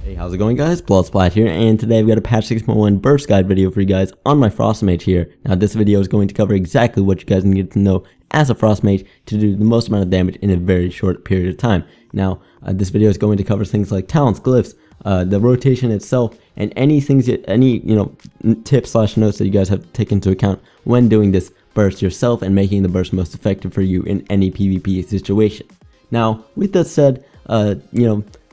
Hey, how's it going, guys? Bloodsplat here, and today I've got a patch 6.1 burst guide video for you guys on my Frost Mage here. Now, this video is going to cover exactly what you guys need to know as a Frost Mage to do the most amount of damage in a very short period of time. Now, this video is going to cover things like talents, glyphs, the rotation itself, and any tips / notes that you guys have to take into account when doing this burst yourself and making the burst most effective for you in any PvP situation. Now, with that said,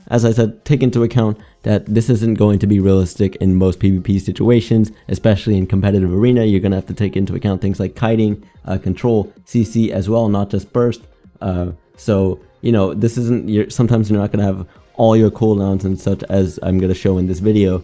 as I said, take into account that this isn't going to be realistic in most PvP situations, especially in competitive arena. You're going to have to take into account things like kiting, control, CC as well, not just burst. This isn't, sometimes you're not going to have all your cooldowns and such as I'm going to show in this video.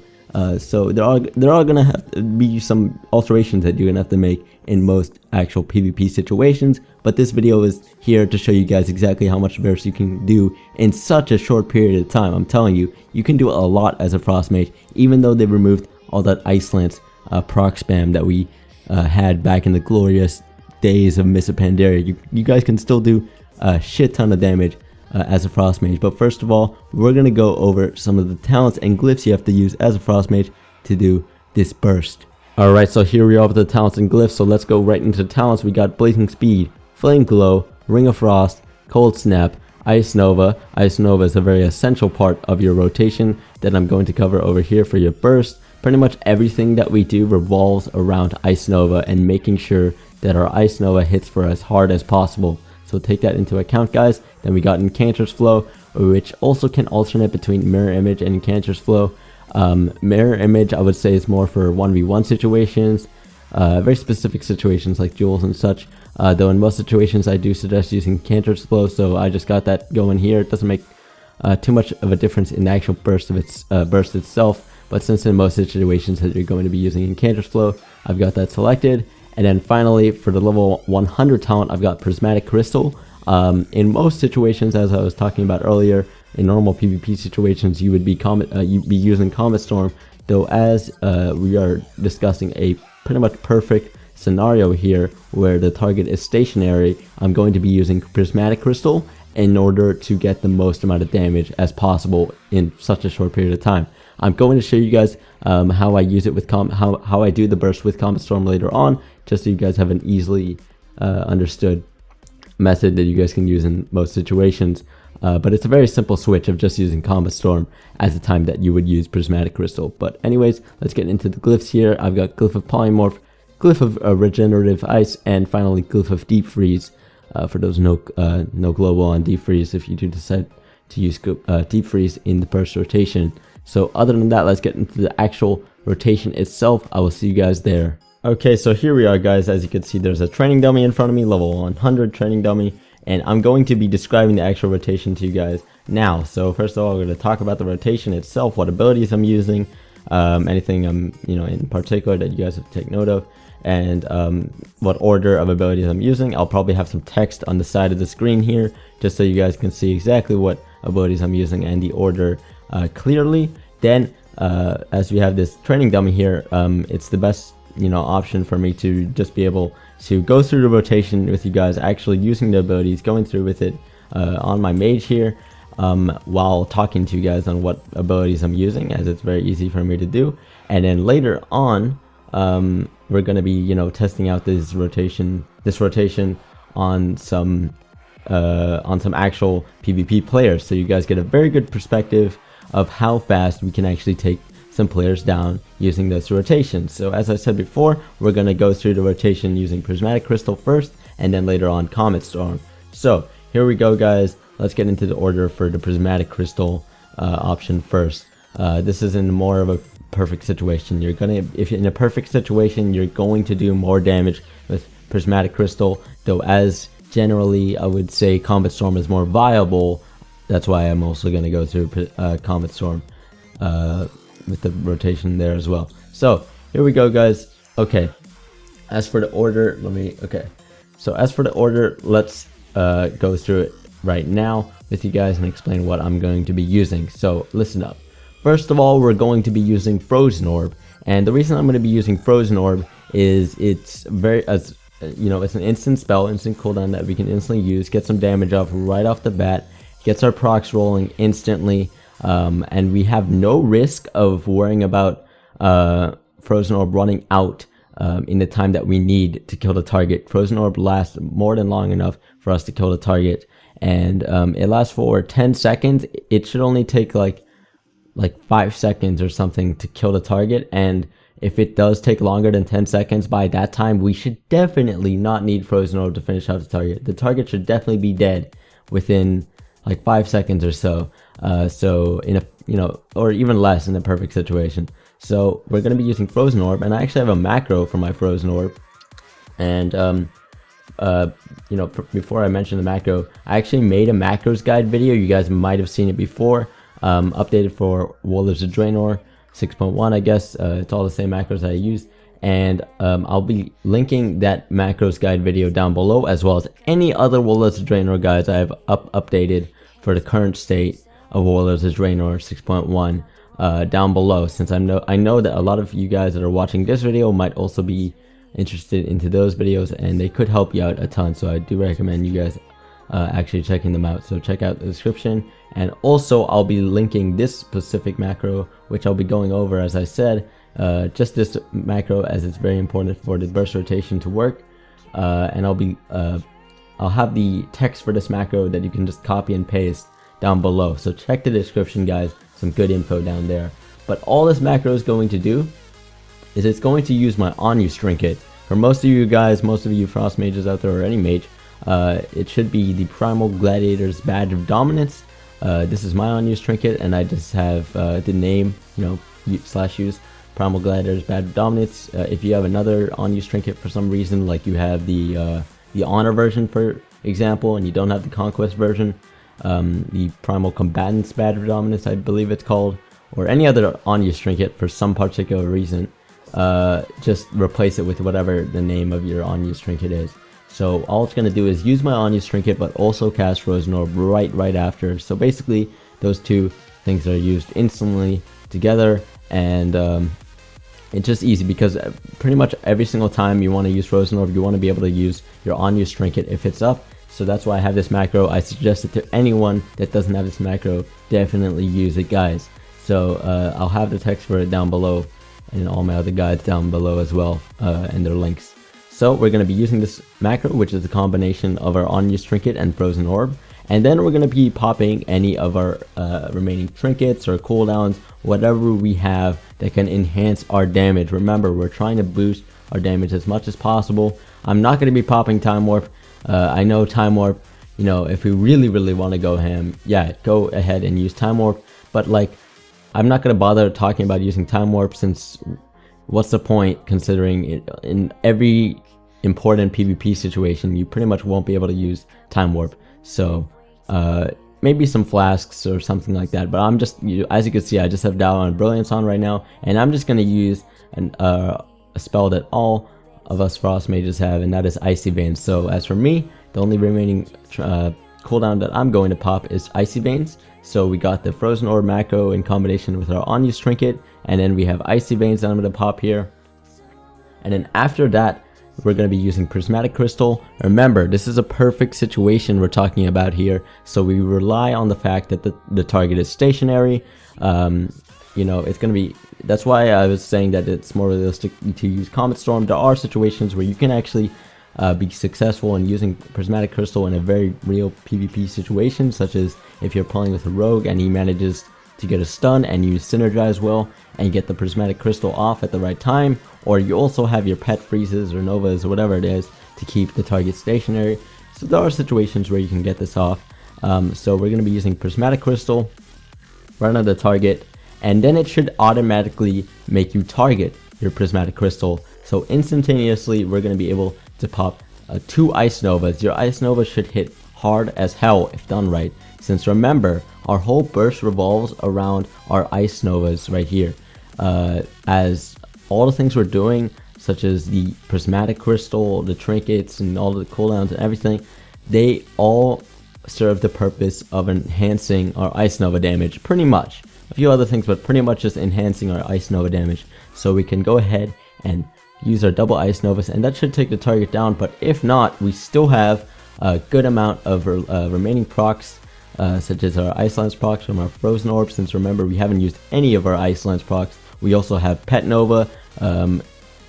So there are going to have to be some alterations that you're going to have to make in most actual PvP situations, but this video is here to show you guys exactly how much burst you can do in such a short period of time. I'm telling you, you can do a lot as a Frost Mage, even though they removed all that Ice Lance proc spam that we had back in the glorious days of Mists of Pandaria. You guys can still do a shit ton of damage as a Frost Mage. But first of all, we're going to go over some of the talents and glyphs you have to use as a Frost Mage to do this burst. Alright, so here we are with the talents and glyphs, so let's go right into the talents. We got Blazing Speed, Flame Glow, Ring of Frost, Cold Snap, Ice Nova. Ice Nova is a very essential part of your rotation that I'm going to cover over here for your burst. Pretty much everything that we do revolves around Ice Nova and making sure that our Ice Nova hits for as hard as possible. So take that into account, guys. Then we got Incanter's Flow, which also can alternate between Mirror Image and Incanter's Flow. Mirror Image, I would say, is more for 1v1 situations, very specific situations like duels and such. Though in most situations, I do suggest using Incanter's Flow, so I just got that going here. It doesn't make too much of a difference in the actual burst of its burst itself, but since in most situations that you're going to be using Incanter's Flow, I've got that selected. And then finally, for the level 100 talent, I've got Prismatic Krystal. In most situations, as I was talking about earlier, in normal PvP situations, you would be using Comet Storm. Though as we are discussing a pretty much perfect scenario here where the target is stationary, I'm going to be using Prismatic Krystal in order to get the most amount of damage as possible in such a short period of time. I'm going to show you guys how I use it with how I do the burst with Comet Storm later on, just so you guys have an easily understood method that you guys can use in most situations. But it's a very simple switch of just using Comet Storm as the time that you would use Prismatic Krystal. But anyways, let's get into the glyphs here. I've got Glyph of Polymorph, Glyph of Regenerative Ice, and finally Glyph of Deep Freeze. For those no global on Deep Freeze if you do decide to use Deep Freeze in the burst rotation. So other than that, let's get into the actual rotation itself. I will see you guys there. Okay, so here we are, guys. As you can see, there's a training dummy in front of me, level 100 training dummy, and I'm going to be describing the actual rotation to you guys now. So first of all, we're going to talk about the rotation itself, what abilities I'm using, anything in particular that you guys have to take note of, and what order of abilities I'm using. I'll probably have some text on the side of the screen here, just so you guys can see exactly what abilities I'm using and the order clearly. Then as we have this training dummy here, it's the best option for me to just be able to go through the rotation with you guys, actually using the abilities, going through with it on my mage here, while talking to you guys on what abilities I'm using, as it's very easy for me to do. And then later on, we're going to be testing out this rotation on some actual PvP players, so you guys get a very good perspective of how fast we can actually take some players down using this rotation. So as I said before, we're going to go through the rotation using Prismatic Krystal first, and then later on Comet Storm. So here we go, guys. Let's get into the order for the Prismatic Krystal option first. This is in more of a perfect situation. If you're in a perfect situation, you're going to do more damage with Prismatic Krystal, though as generally I would say Comet Storm is more viable. That's why I'm also going to go through Comet Storm with the rotation there as well. So here we go, guys. Okay, as for the order, let's go through it right now with you guys and explain what I'm going to be using. So listen up. First of all, we're going to be using Frozen Orb, and the reason I'm going to be using Frozen Orb is it's it's an instant spell, instant cooldown that we can instantly use, get some damage off right off the bat, gets our procs rolling instantly. and we have no risk of worrying about Frozen Orb running out in the time that we need to kill the target. Frozen Orb lasts more than long enough for us to kill the target, and it lasts for 10 seconds. It should only take like 5 seconds or something to kill the target, and if it does take longer than 10 seconds, by that time we should definitely not need Frozen Orb to finish out the target. The target should definitely be dead within like 5 seconds or so. So in a, or even less in a perfect situation. So we're going to be using Frozen Orb, and I actually have a macro for my Frozen Orb. And before I mention the macro, I actually made a macros guide video. You guys might have seen it before. Updated for WoD 6.1, I guess. It's all the same macros I use, and I'll be linking that macros guide video down below, as well as any other WoD guides I have updated for the current state of WoD 6.1 down below, since I know that a lot of you guys that are watching this video might also be interested into those videos, and they could help you out a ton. So I do recommend you guys actually checking them out. So check out the description, and also I'll be linking this specific macro, which I'll be going over, as I said, just this macro, as it's very important for the burst rotation to work. And I'll have the text for this macro that you can just copy and paste down below. So check the description, guys. Some good info down there. But all this macro is going to do is it's going to use my on-use trinket. For most of you guys, most of you frost mages out there, or any mage, it should be the Primal Gladiator's Badge of Dominance. This is my on-use trinket, and I just have the name, /use Primal Gladiator's Badge of Dominance. If you have another on-use trinket for some reason, like you have the Honor version, for example, and you don't have the Conquest version, the Primal Combatant's Badge of Dominance, I believe it's called, or any other on-use trinket for some particular reason, just replace it with whatever the name of your on-use trinket is. So all it's going to do is use my on-use trinket, but also cast Frozen Orb right after. So basically, those two things are used instantly together, and it's just easy, because pretty much every single time you want to use Frozen Orb, you want to be able to use your on-use trinket if it's up. So that's why I have this macro. I suggest it to anyone that doesn't have this macro. Definitely use it, guys. So I'll have the text for it down below, and all my other guides down below as well, and their links. So we're going to be using this macro, which is a combination of our on-use trinket and Frozen Orb. And then we're going to be popping any of our remaining trinkets or cooldowns, whatever we have that can enhance our damage. Remember, we're trying to boost our damage as much as possible. I'm not going to be popping Time Warp. I know Time Warp, if we really want to go ham, yeah, go ahead and use Time Warp. But I'm not going to bother talking about using Time Warp, since what's the point, considering in every important PvP situation you pretty much won't be able to use Time Warp. So maybe some flasks or something like that, but I'm just, as you can see, I just have Dow on Brilliance on right now, and I'm just going to use a spell that all of us frost mages have, and that is Icy Veins. So as for me, the only remaining cooldown that I'm going to pop is Icy Veins. So we got the Frozen Orb macro in combination with our on-use trinket, and then we have Icy Veins that I'm going to pop here. And then after that, we're going to be using Prismatic Krystal. Remember, this is a perfect situation we're talking about here, so we rely on the fact that the target is stationary. It's going to be, that's why I was saying that it's more realistic to use Comet Storm. There are situations where you can actually be successful in using Prismatic Krystal in a very real PvP situation, such as if you're playing with a rogue and he manages to get a stun and you synergize well and get the Prismatic Krystal off at the right time, or you also have your pet freezes or novas or whatever it is to keep the target stationary. So there are situations where you can get this off. So we're going to be using Prismatic Krystal right on the target, and then it should automatically make you target your Prismatic Krystal. So instantaneously we're going to be able to pop 2 Ice Novas. Your Ice Nova should hit hard as hell if done right, since remember, our whole burst revolves around our Ice Novas right here. As all the things we're doing, such as the Prismatic Krystal, the trinkets, and all the cooldowns and everything, they all serve the purpose of enhancing our Ice Nova damage, pretty much. A few other things, but pretty much just enhancing our Ice Nova damage. So we can go ahead and use our double Ice Novas, and that should take the target down. But if not, we still have a good amount of remaining procs such as our Ice Lance procs from our Frozen Orb, since remember we haven't used any of our Ice Lance procs. We also have Pet Nova,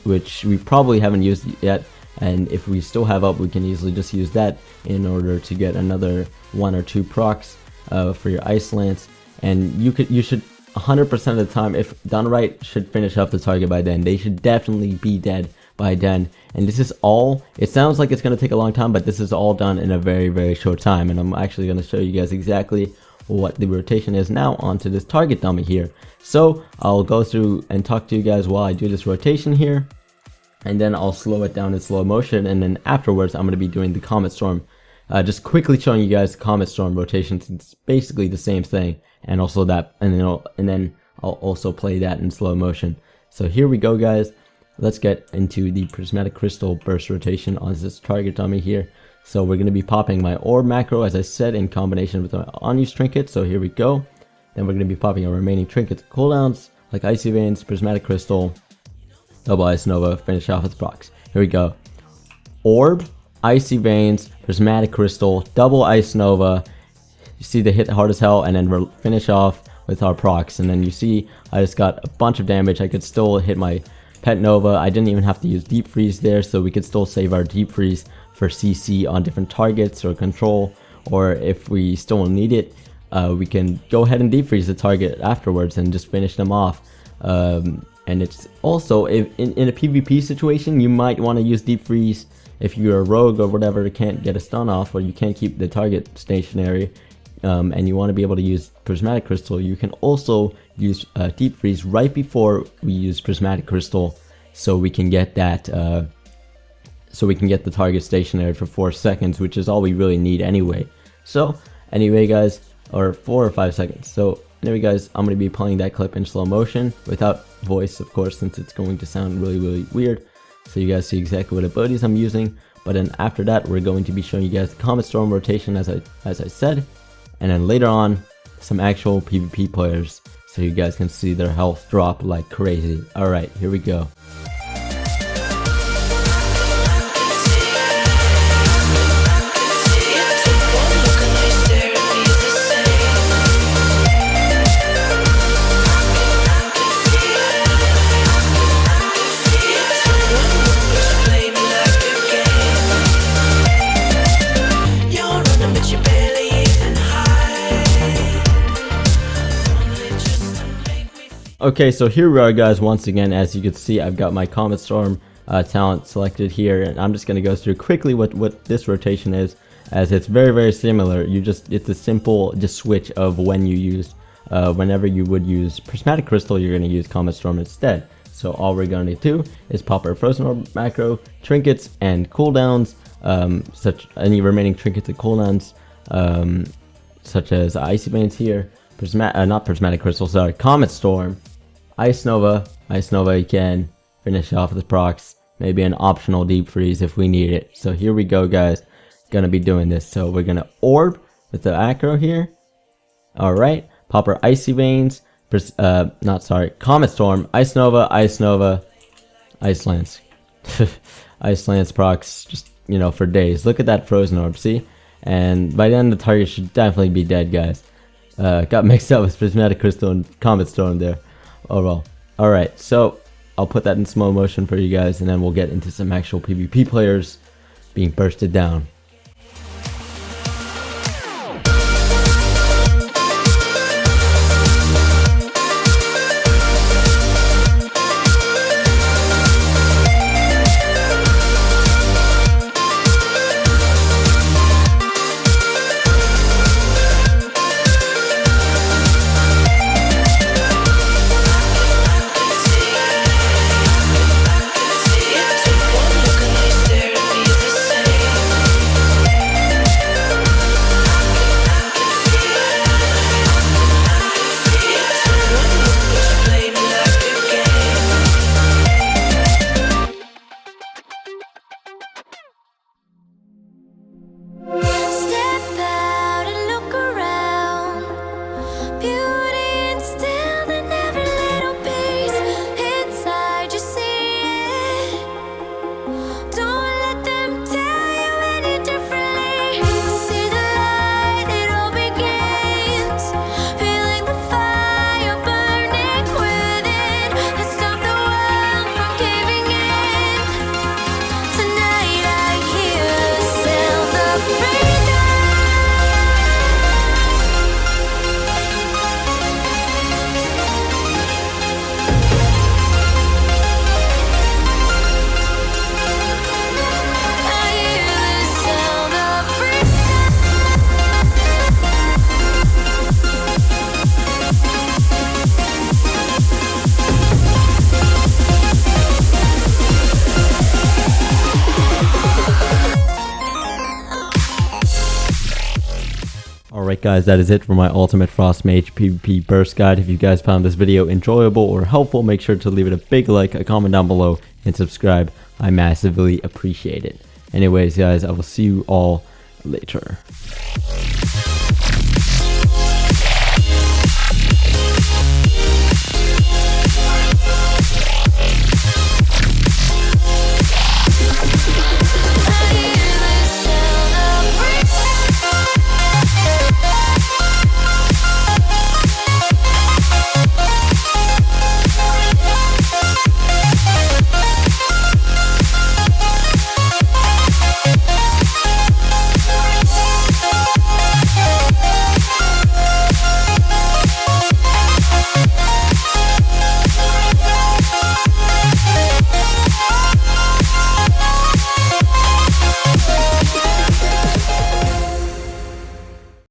which we probably haven't used yet, and if we still have up, we can easily just use that in order to get another 1 or 2 procs for your Ice Lance. And you should 100% of the time, if done right, should finish off the target by then. They should definitely be dead by then. And this is all, it sounds like it's going to take a long time, but this is all done in a very short time. And I'm actually going to show you guys exactly what the rotation is now onto this target dummy here. So I'll go through and talk to you guys while I do this rotation here, and then I'll slow it down in slow motion, and then afterwards I'm going to be doing the Comet Storm, just quickly showing you guys the Comet Storm rotation, since it's basically the same thing, and also that, and then I'll also play that in slow motion. So here we go, guys. Let's get into the Prismatic Krystal burst rotation on this target dummy here. So we're going to be popping my Orb macro, as I said, in combination with my unused Trinket. So here we go. Then we're going to be popping our remaining Trinkets cooldowns, like Icy Veins, Prismatic Krystal, Double Ice Nova, finish off with procs. Here we go. Orb, Icy Veins, Prismatic Krystal, Double Ice Nova. You see the hit hard as hell, and then we'll finish off with our procs. And then you see I just got a bunch of damage. I could still hit my Pet Nova. I didn't even have to use Deep Freeze there, so we could still save our Deep Freeze for CC on different targets or control, or if we still need it, we can go ahead and Deep Freeze the target afterwards and just finish them off. And it's also, in a PvP situation, you might want to use Deep Freeze if you're a rogue or whatever, can't get a stun off, or you can't keep the target stationary, and you want to be able to use Prismatic Krystal. You can also use Deep Freeze right before we use Prismatic Krystal, so we can get that, so we can get the target stationary for 4 seconds, which is all we really need anyway. So anyway, guys, or 4 or 5 seconds. So anyway, guys, I'm going to be playing that clip in slow motion without voice, of course, since it's going to sound really weird, so you guys see exactly what abilities I'm using. But then after that, we're going to be showing you guys the Comet Storm rotation, as I said, and then later on some actual PvP players, so you guys can see their health drop like crazy. Alright, here we go. Okay, so here we are, guys. Once again, as you can see, I've got my Comet Storm talent selected here, and I'm just going to go through quickly what this rotation is, as it's very similar. It's a simple just switch of when you use, whenever you would use Prismatic Krystal, you're going to use Comet Storm instead. So all we're going to do is pop our Frozen Orb macro, Trinkets, and cooldowns, such any remaining Trinkets and cooldowns, such as Icy Veins here, not Prismatic Krystal, sorry, Comet Storm, Ice Nova, you can finish off with procs, maybe an optional Deep Freeze if we need it. So here we go, guys, gonna be doing this. So we're gonna Orb with the acro here. Alright, pop our Icy Veins, Comet Storm, Ice Nova, Ice Lance. Ice Lance procs, just, you know, for days. Look at that Frozen Orb, see? And by then the target should definitely be dead, guys. Got mixed up with Prismatic Krystal and Comet Storm there. Oh well. Alright, so I'll put that in slow motion for you guys, and then we'll get into some actual PvP players being bursted down. Alright guys, that is it for my Ultimate Frost Mage PvP burst guide. If you guys found this video enjoyable or helpful, make sure to leave it a big like, a comment down below, and subscribe. I massively appreciate it. Anyways guys, I will see you all later.